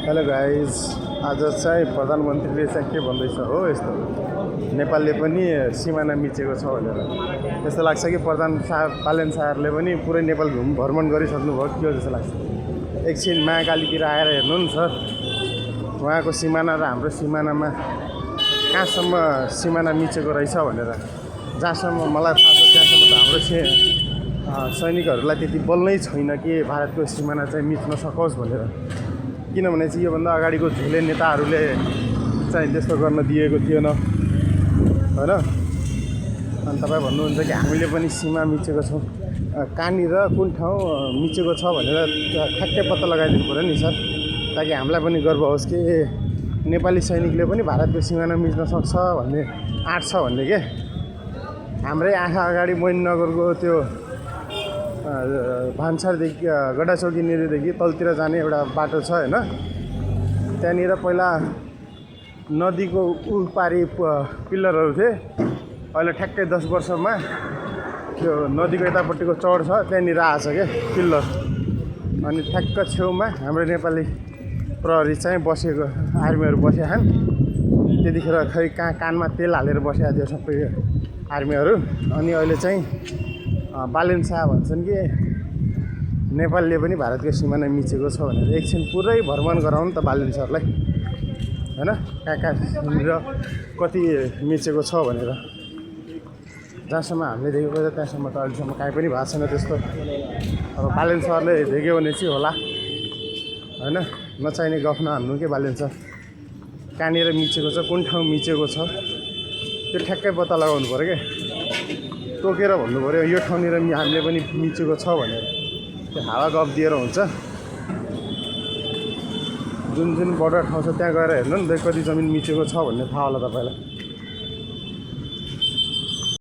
Hello guys, आज चाहिँ प्रधानमन्त्रीले चाहिँ के भन्दैछ हो यस्तो नेपालले पनि सिमाना मिचेको छ भनेर। यस्तो लाग्छ कि प्रधान साहब बालेन साहबले पनि पुरै नेपाल भ्रमण गरिसक्नुभयो के हो जस्तो लाग्छ। एकछिन महाकालीतिर आएर हेर्नु नि सर, उहाँको सिमाना र हाम्रो सिमानामा कहाँसम्म सिमाना मिचेको रहेछ भनेर। जहाँसम्म मलाई थाहा छ त्यहाँसम्म त हाम्रो सैनिकहरूलाई त्यति बल नै छैन कि भारतको सिमाना चाहिँ मिच्न सकोस् भनेर। किनभने चाहिँ योभन्दा अगाडिको झुले नेताहरूले चाहिँ त्यस्तो गर्न दिएको थिएन होइन। अनि तपाईँ भन्नुहुन्छ कि हामीले पनि सीमा मिचेको छौँ, कहाँनिर कुन ठाउँ मिचेको छ भनेर ठ्याक्कै पत्ता लगाइदिनु पऱ्यो नि सर, ताकि हामीलाई पनि गर्व होस् कि नेपाली सैनिकले पनि भारतको सिमाना मिच्न सक्छ भन्ने आँट छ भन्ने के। हाम्रै आँखा अगाडि मोइननगरको त्यो भान्सारदेखि गडाचौकीनिरदेखि तलतिर जाने एउटा बाटो छ होइन, त्यहाँनिर पहिला नदीको उपारि पिल्लरहरू थिए। अहिले ठ्याक्कै 10 वर्षमा त्यो नदीको यतापट्टिको चौड छ त्यहाँनिर आएछ क्या पिल्लर। अनि ठ्याक्क छेउमा हाम्रो नेपाली प्रहरी चाहिँ बसेको, आर्मीहरू बसेका छन्। त्यतिखेर खै कहाँ कानमा तेल हालेर बसेका थियो सबै आर्मीहरू। अनि अहिले चाहिँ बालेन शाह भन्छन् कि नेपालले पनि भारतको सिमाना मिचेको छ भनेर। एकछिन पुरै भ्रमण गराउनु त बालेन सरलाई होइन, कहाँ कहाँनिर कति मिचेको छ भनेर। जहाँसम्म हामीले देखेको छ त्यहाँसम्म त अहिलेसम्म काहीँ पनि भएको छैन त्यस्तो। अब बालेन सरले देख्यो भने चाहिँ होला होइन, नचाहिने गफ नहान्नु के बालेन सर। कहाँनिर मिचेको छ, कुन ठाउँ मिचेको छ त्यो ठ्याक्कै पत्ता लगाउनु पऱ्यो क्या, तोकेर भन्नु पऱ्यो यो ठाउँनिर हामीले पनि मिचेको छ भनेर। त्यो हावा गफ दिएर हुन्छ। जुन जुन बर्डर ठाउँ छ त्यहाँ गएर हेर्नु नि कति जमिन मिचेको छ भन्ने थाहा होला तपाईँलाई।